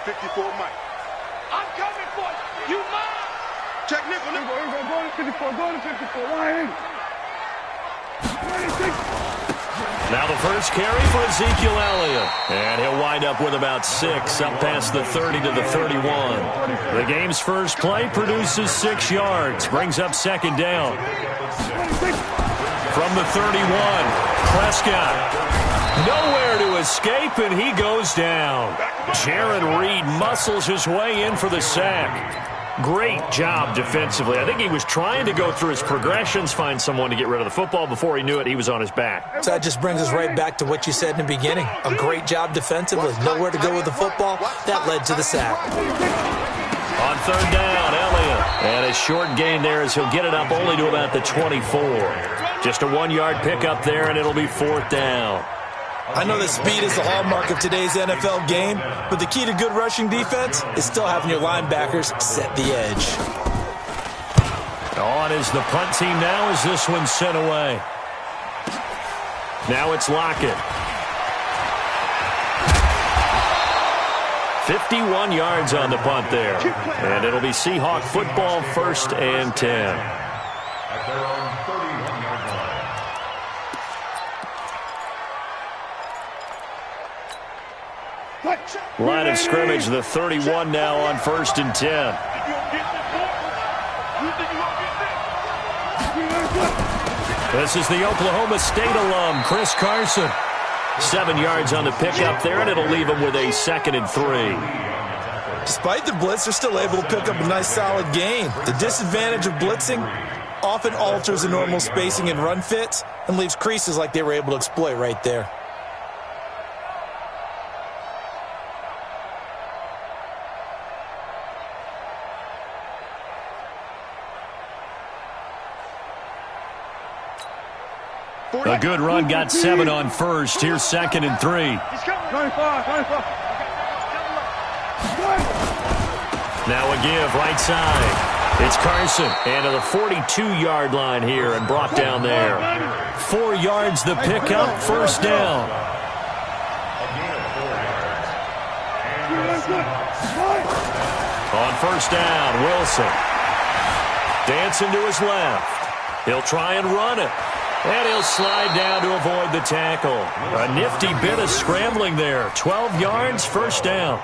54 Mike. I'm coming for you. You mine. Check nickel. Go to 54. Go to 54. Line. Now the first carry for Ezekiel Elliott. And he'll wind up with about 6, up past the 30 to the 31. The game's first play produces 6 yards, brings up second down. From the 31, Prescott. Nowhere to escape, and he goes down. Jaron Reed muscles his way in for the sack. Great job defensively. I think he was trying to go through his progressions, find someone to get rid of the football. Before he knew it, he was on his back. So that just brings us right back to what you said in the beginning. A great job defensively. Nowhere to go with the football. That led to the sack. On third down, Elliott. And a short gain there as he'll get it up only to about the 24. Just a 1-yard pickup there, and it'll be fourth down. I know that speed is the hallmark of today's NFL game, but the key to good rushing defense is still having your linebackers set the edge. On is the punt team now as this one's sent away. Now it's Lockett. 51 yards on the punt there. And it'll be Seahawk football, 1st and 10. Line of scrimmage, the 31 now on 1st and 10. This is the Oklahoma State alum, Chris Carson. 7 yards on the pickup there, and it'll leave him with a 2nd and 3. Despite the blitz, they're still able to pick up a nice solid gain. The disadvantage of blitzing often alters the normal spacing and run fits and leaves creases like they were able to exploit right there. A good run, got 7 on 1st. Here's 2nd and 3. Now a give, right side. It's Carson, and to the 42-yard line here and brought down there. 4 yards the pickup, 1st down. On 1st down, Wilson. Dancing to his left. He'll try and run it. And he'll slide down to avoid the tackle. A nifty bit of scrambling there. 12 yards, 1st down.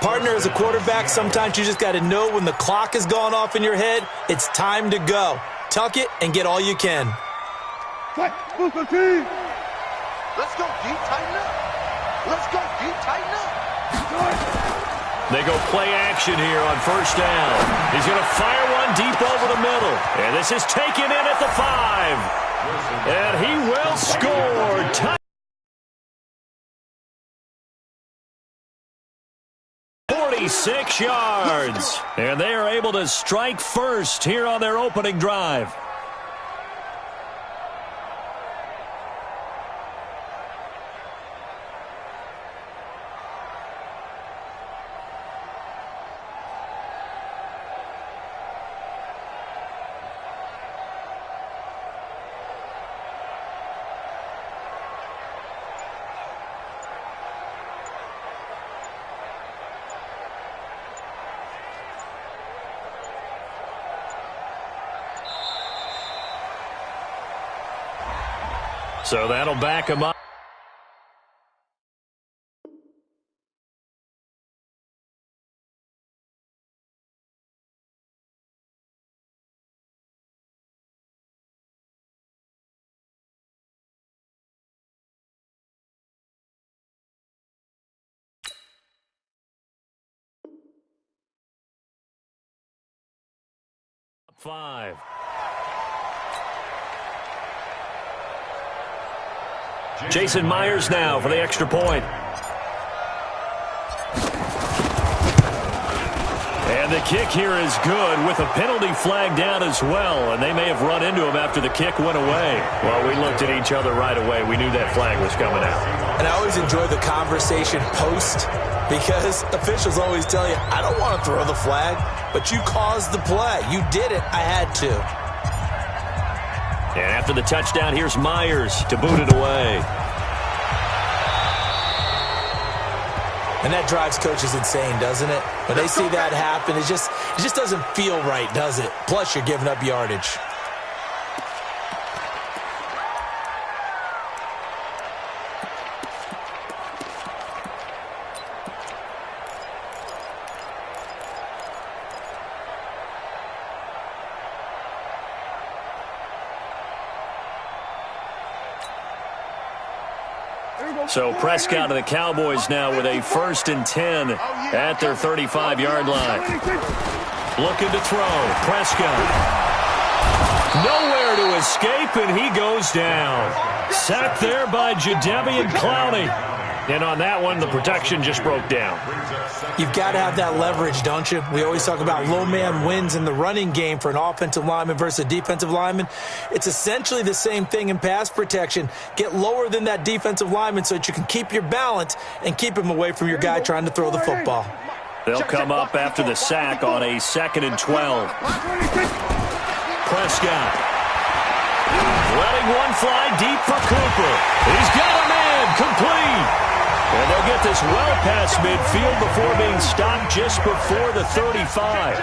Partner, as a quarterback, sometimes you just got to know when the clock has gone off in your head, it's time to go. Tuck it and get all you can. Let's go deep, tighten up. Let's go deep, tighten up. They go play action here on 1st down. He's going to fire one deep over the middle. And this is taken in at the 5. And he will score. 46 yards. And they are able to strike first here on their opening drive. So that'll back him up. Five. Jason Myers now for the extra point. And the kick here is good with a penalty flag down as well. And they may have run into him after the kick went away. Well, we looked at each other right away. We knew that flag was coming out. And I always enjoy the conversation post because officials always tell you, I don't want to throw the flag, but you caused the play. You did it. I had to. And after the touchdown, here's Myers to boot it away. And that drives coaches insane, doesn't it? When they see that happen, it just doesn't feel right, does it? Plus, you're giving up yardage. So Prescott and the Cowboys now with a 1st and 10 at their 35-yard line. Looking to throw. Prescott. Nowhere to escape, and he goes down. Sacked there by Jadeveon Clowney. And on that one, the protection just broke down. You've got to have that leverage, don't you? We always talk about low man wins in the running game for an offensive lineman versus a defensive lineman. It's essentially the same thing in pass protection. Get lower than that defensive lineman so that you can keep your balance and keep him away from your guy trying to throw the football. They'll come up after the sack on a 2nd and 12. Prescott. Letting one fly deep for Cooper. He's got a man complete. And they'll get this well past midfield before being stopped just before the 35.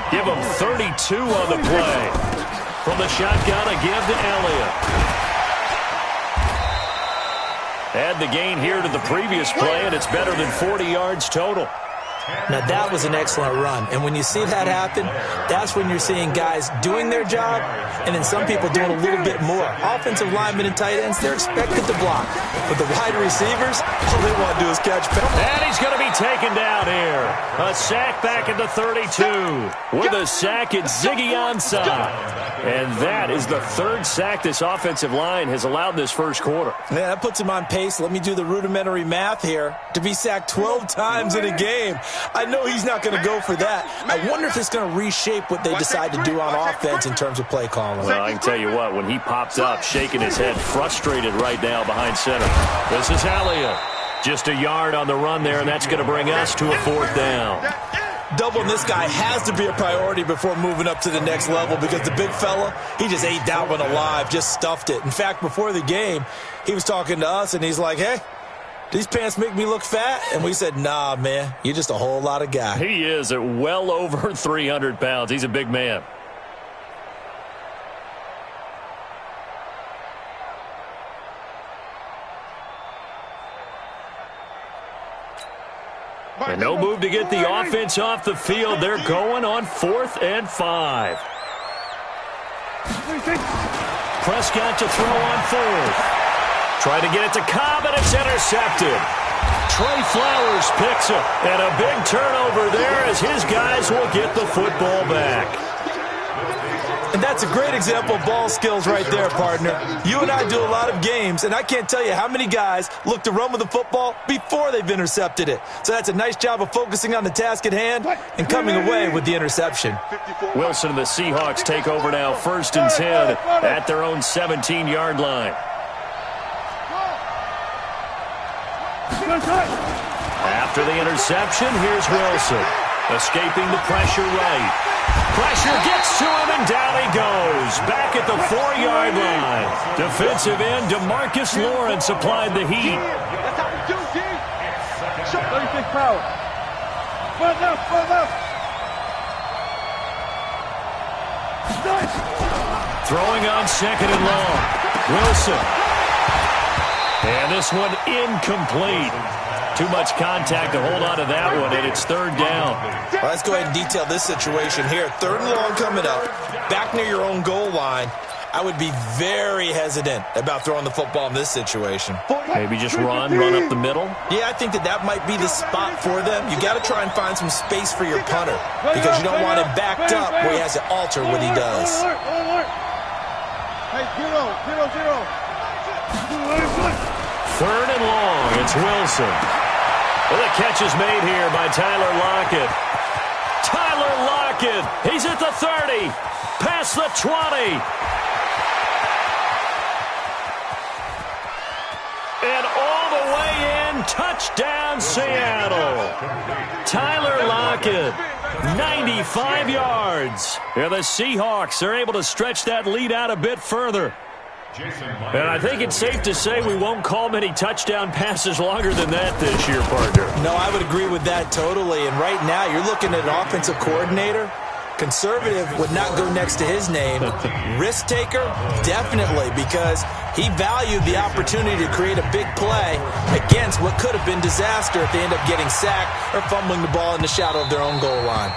Give them 32 on the play. From the shotgun, a give to Elliott. Add the gain here to the previous play, and it's better than 40 yards total. Now, that was an excellent run. And when you see that happen, that's when you're seeing guys doing their job and then some people doing a little bit more. Offensive linemen and tight ends, they're expected to block. But the wide receivers, all they want to do is catch passes. And he's going to be taken down here. A sack back at the 32. With a sack, it's Ziggy Ansah. And that is the 3rd sack this offensive line has allowed this first quarter. Yeah, that puts him on pace. Let me do the rudimentary math here. To be sacked 12 times in a game. I know he's not going to go for that. I wonder if it's going to reshape what they decide to do on offense in terms of play calling. Well, I can tell you what, when he popped up, shaking his head, frustrated right now behind center. This is Elliott. Just a yard on the run there, and that's going to bring us to a 4th down. Doubling this guy has to be a priority before moving up to the next level because the big fella, he just ate that one alive, just stuffed it. In fact, before the game, he was talking to us, and he's like, hey, these pants make me look fat? And we said, nah, man, you're just a whole lot of guy. He is at well over 300 pounds. He's a big man. And no move to get the offense off the field. They're going on 4th and 5. Prescott to throw on 4th. Trying to get it to Cobb, and it's intercepted. Trey Flowers picks it, and a big turnover there as his guys will get the football back. And that's a great example of ball skills right there, partner. You and I do a lot of games, and I can't tell you how many guys look to run with the football before they've intercepted it. So that's a nice job of focusing on the task at hand and coming away with the interception. Wilson and the Seahawks take over now, 1st and 10 at their own 17-yard line. After the interception, here's Wilson. Escaping the pressure right. Pressure gets to him, and down he goes. Back at the 4-yard line. Defensive end DeMarcus Lawrence applied the heat. Throwing on 2nd and long. Wilson. And this one incomplete. Too much contact to hold on to that one, and it's 3rd down. Well, let's go ahead and detail this situation here. 3rd and long coming up, back near your own goal line. I would be very hesitant about throwing the football in this situation. Maybe just run up the middle? Yeah, I think that might be the spot for them. You got to try and find some space for your punter because you don't want him backed up where he has to alter what he does. Hey, 0. 3rd and long, it's Wilson. Well, the catch is made here by Tyler Lockett. Tyler Lockett, he's at the 30, past the 20. And all the way in, touchdown Seattle. Tyler Lockett, 95 yards. And the Seahawks are able to stretch that lead out a bit further. And I think it's safe to say we won't call many touchdown passes longer than that this year, partner. No, I would agree with that totally. And right now, you're looking at an offensive coordinator. Conservative would not go next to his name. Risk taker, definitely, because he valued the opportunity to create a big play against what could have been disaster if they end up getting sacked or fumbling the ball in the shadow of their own goal line.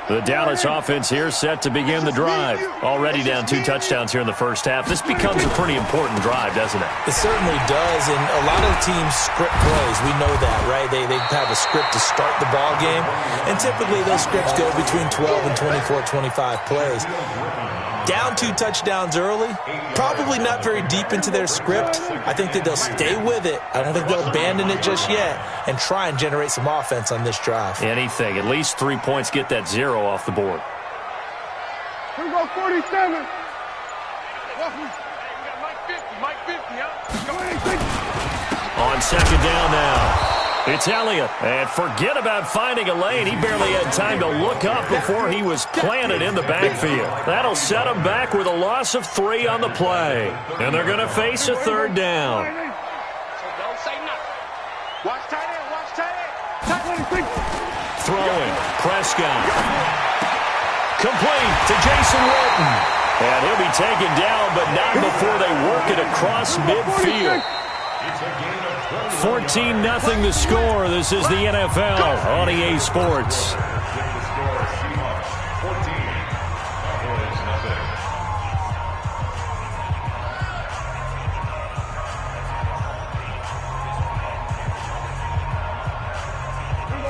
The Dallas offense here set to begin the drive. Already down 2 touchdowns here in the first half. This becomes a pretty important drive, doesn't it? It certainly does, and a lot of teams script plays. We know that, right? They have a script to start the ball game, and typically those scripts go between 12 and 24, 25 plays. Down 2 touchdowns early, probably not very deep into their script. I think that they'll stay with it. I don't think they'll abandon it just yet and try and generate some offense on this drive. Anything. At least 3 points, get that 0 off the board. Here we go, 47. Mike 50, huh? On second down now. It's Elliott. And forget about finding a lane. He barely had time to look up before he was planted in the backfield. That'll set him back with a loss of 3 on the play. And they're going to face a third down. Don't say nothing. Watch tight end. Throwing. Prescott. Complete to Jason Witten. And he'll be taken down, but not before they work it across midfield. 14-0 the score. This is the NFL on EA Sports.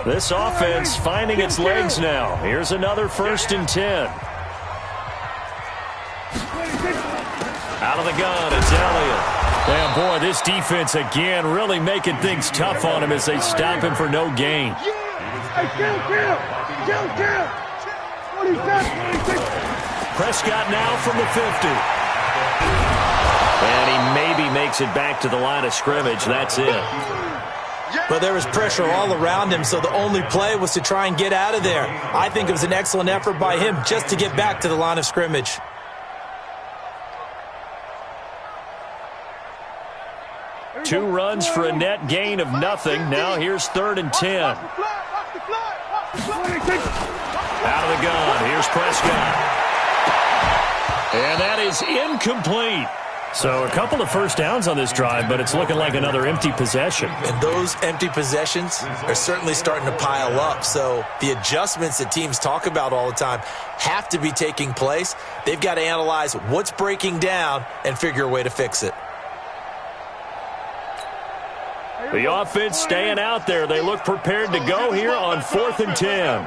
This offense finding its legs now. Here's another 1st and 10. Out of the gun, it's Elliott. And, boy, this defense, again, really making things tough on him as they stop him for no gain. Prescott now from the 50. And he maybe makes it back to the line of scrimmage. That's it. But there was pressure all around him, so the only play was to try and get out of there. I think it was an excellent effort by him just to get back to the line of scrimmage. Two runs for a net gain of nothing. Now here's 3rd and 10. Out of the gun. Here's Prescott. And that is incomplete. So a couple of first downs on this drive, but it's looking like another empty possession. And those empty possessions are certainly starting to pile up. So the adjustments that teams talk about all the time have to be taking place. They've got to analyze what's breaking down and figure a way to fix it. The offense staying out there. They look prepared to go here on 4th and 10.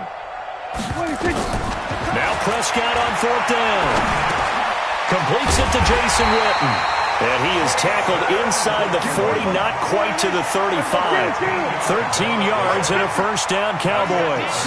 Now Prescott on 4th down. Completes it to Jason Witten. And he is tackled inside the 40, not quite to the 35. 13 yards and a 1st down, Cowboys.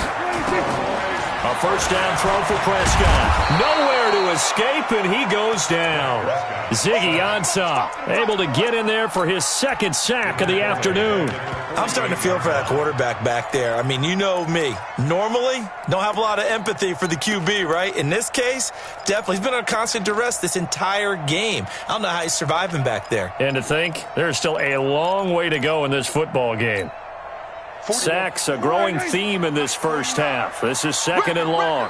A 1st down throw for Prescott. Nowhere to escape, and he goes down. Ziggy Ansah able to get in there for his 2nd sack of the afternoon. I'm starting to feel for that quarterback back there. I mean, you know me. Normally, don't have a lot of empathy for the QB, right? In this case, definitely. He's been on constant duress this entire game. I don't know how he's surviving back there. And to think, there's still a long way to go in this football game. Sacks, a growing theme in this first half. This is 2nd and long.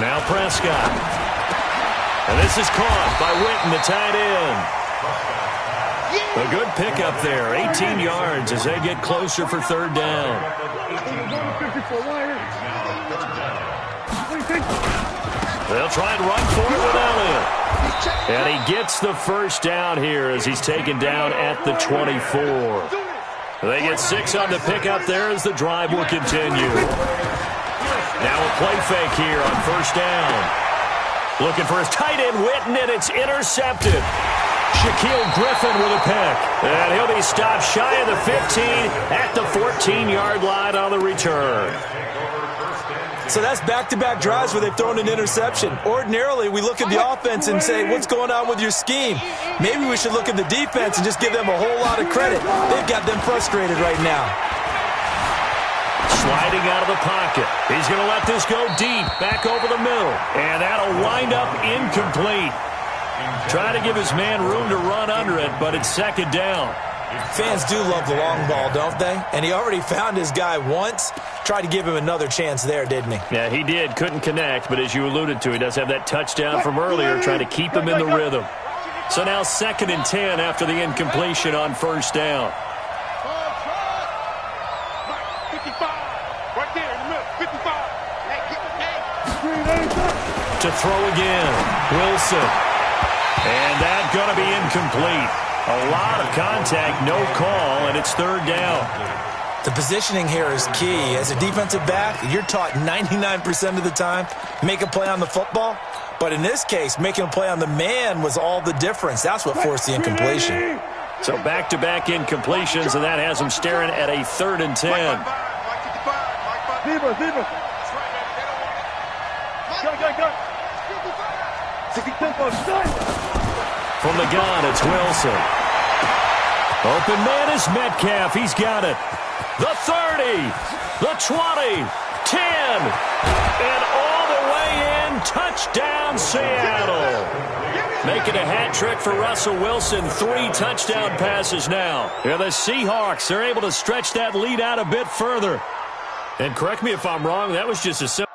Now Prescott. And this is caught by Witten, the tight end. A good pickup there, 18 yards as they get closer for 3rd down. They'll try and run for it with Elliott. And he gets the 1st down here as he's taken down at the 24. They get 6 on the pickup there as the drive will continue. Now a play fake here on 1st down. Looking for his tight end, Witten, and it's intercepted. Shaquille Griffin with a pick. And he'll be stopped shy of the 15 at the 14-yard line on the return. So that's back-to-back drives where they've thrown an interception. Ordinarily, we look at the offense and say, what's going on with your scheme? Maybe we should look at the defense and just give them a whole lot of credit. They've got them frustrated right now. sliding out of the pocket. He's going to let this go deep, back over the middle. And that'll wind up incomplete. Trying to give his man room to run under it, but it's second down. Fans do love the long ball, don't they? And he already found his guy once. Tried to give him another chance there, didn't he? Yeah, he did. Couldn't connect, but as you alluded to, he does have that touchdown from earlier, trying to keep him in the rhythm. So now 2nd and 10 after the incompletion on first down. 55. Right there in the middle. 55. To throw again. Wilson. And that's going to be incomplete. A lot of contact, no call, and it's 3rd down. The positioning here is key. As a defensive back, you're taught 99% of the time, make a play on the football. But in this case, making a play on the man was all the difference. That's what forced the incompletion. So back-to-back incompletions, and that has him staring at a 3rd and 10. From the gun, it's Wilson. Open man is Metcalf. He's got it. The 30, the 20, 10, and all the way in. Touchdown, Seattle. Making a hat trick for Russell Wilson. 3 touchdown passes now. Yeah, the Seahawks are able to stretch that lead out a bit further. And correct me if I'm wrong, that was just a simple.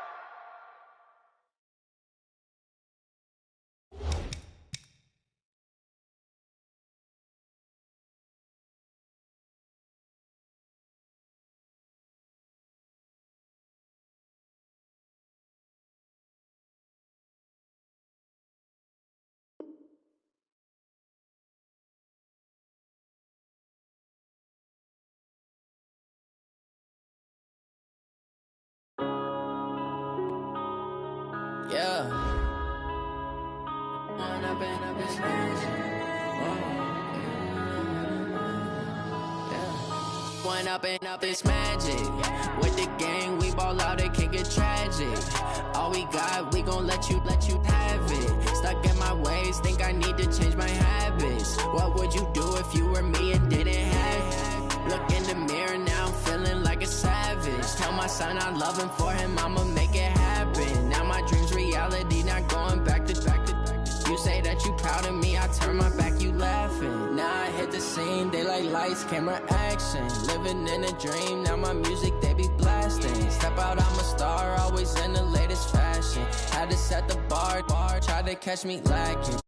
Yeah. One up and up, it's magic. With the gang, we ball out, it can get tragic. All we got, we gon' let you have it. Stuck in my ways, think I need to change my habits. What would you do if you were me and didn't have it? Look in the mirror now, I'm feeling like a savage. Tell my son I love him, for him I'ma make it happen. Now my dream's reality, not going back to. You say that you proud of me, I turn my back, you laughing. Now I hit the scene, they like lights, camera, action. Living in a dream, now my music, they be blasting. Step out, I'm a star, always in the latest fashion. Had to set the bar, try to catch me lacking.